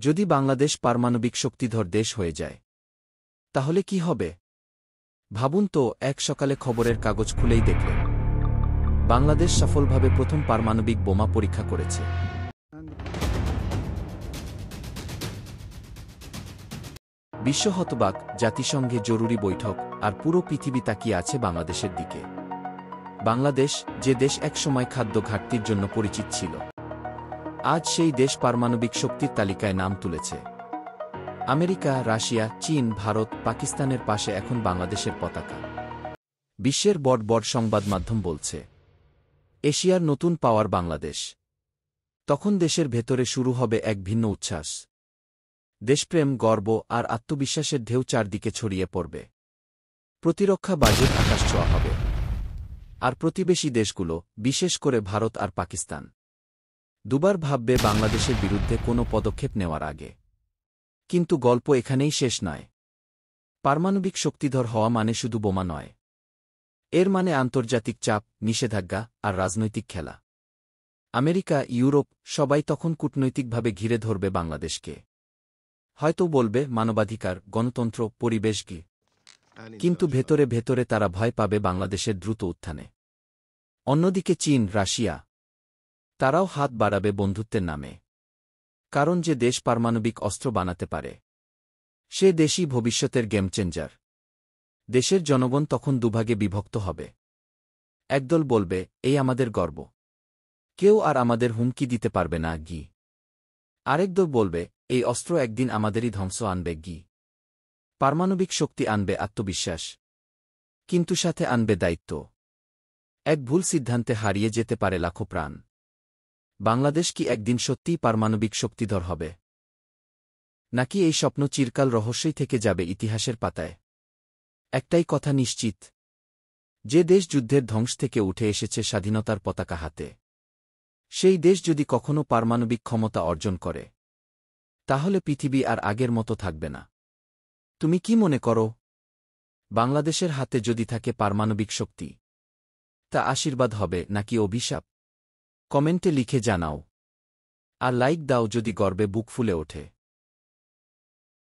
যদি বাংলাদেশ পারমাণবিক শক্তিধর দেশ হয়ে যায় তাহলে কি হবে? ভাবুন তো, এক সকালে খবরের কাগজ খুলেই দেখলেন বাংলাদেশ সফলভাবে প্রথম পারমাণবিক বোমা পরীক্ষা করেছে। বিশ্ব হতবাক, জাতিসংঘে জরুরি বৈঠক, আর পুরো পৃথিবী তাকিয়ে আছে বাংলাদেশের দিকে। বাংলাদেশ, যে দেশ একসময় খাদ্য ঘাটতির জন্য পরিচিত ছিল, আজ সেই দেশ পারমাণবিক শক্তির তালিকায় নাম তুলেছে। আমেরিকা, রাশিয়া, চীন, ভারত, পাকিস্তানের পাশে এখন বাংলাদেশের পতাকা। বিশ্বের বড় বড় সংবাদ মাধ্যম বলছে, এশিয়ার নতুন পাওয়ার বাংলাদেশ। তখন দেশের ভেতরে শুরু হবে এক ভিন্ন উচ্ছ্বাস। দেশপ্রেম, গর্ব আর আত্মবিশ্বাসের ঢেউ চারদিকে ছড়িয়ে পড়বে। প্রতিরক্ষা বাজেট আকাশ ছোঁয়া হবে। আর প্রতিবেশী দেশগুলো, বিশেষ করে ভারত আর পাকিস্তান, দুবার ভাববে বাংলাদেশের বিরুদ্ধে কোনো পদক্ষেপ নেওয়ার আগে। কিন্তু গল্প এখানেই শেষ নয়। পারমাণবিক শক্তিধর হওয়া মানে শুধু বোমা নয়। এর মানে আন্তর্জাতিক চাপ, নিষেধাজ্ঞা আর রাজনৈতিক খেলা। আমেরিকা, ইউরোপ সবাই তখন কূটনৈতিকভাবে ঘিরে ধরবে বাংলাদেশকে। হয়তো বলবে মানবাধিকার, গণতন্ত্র, পরিবেশ কি, কিন্তু ভেতরে ভেতরে তারা ভয় পাবে বাংলাদেশের দ্রুত উত্থানে। অন্যদিকে চীন, রাশিয়া, তারাও হাত বাড়াবে বন্ধুত্বের নামে। কারণ যে দেশ পারমাণবিক অস্ত্র বানাতে পারে, সে দেশই ভবিষ্যতের গেম চেঞ্জার। দেশের জনগণ তখন দুভাগে বিভক্ত হবে। একদল বলবে, এই আমাদের গর্ব, কেউ আর আমাদের হুমকি দিতে পারবে না গি। আরেক দল বলবে, এই অস্ত্র একদিন আমাদেরই ধ্বংস আনবে গি। পারমাণবিক শক্তি আনবে আত্মবিশ্বাস, কিন্তু সাথে আনবে দায়িত্ব। এক ভুল সিদ্ধান্তে হারিয়ে যেতে পারে লাখো প্রাণ। বাংলাদেশ কি একদিন সত্যিই পারমাণবিক শক্তিধর হবে, নাকি এই স্বপ্ন চিরকাল রহস্যই থেকে যাবে ইতিহাসের পাতায়? একটাই কথা নিশ্চিত, যে দেশ যুদ্ধের ধ্বংস থেকে উঠে এসেছে স্বাধীনতার পতাকা হাতে, সেই দেশ যদি কখনো পারমাণবিক ক্ষমতা অর্জন করে, তাহলে পৃথিবী আর আগের মতো থাকবে না। তুমি কি মনে করো, বাংলাদেশের হাতে যদি থাকে পারমাণবিক শক্তি, তা আশীর্বাদ হবে নাকি অভিশাপ? কমেন্টে লিখে জানাও। আর লাইক দাও যদি গর্বে বুক ফুলে ওঠে।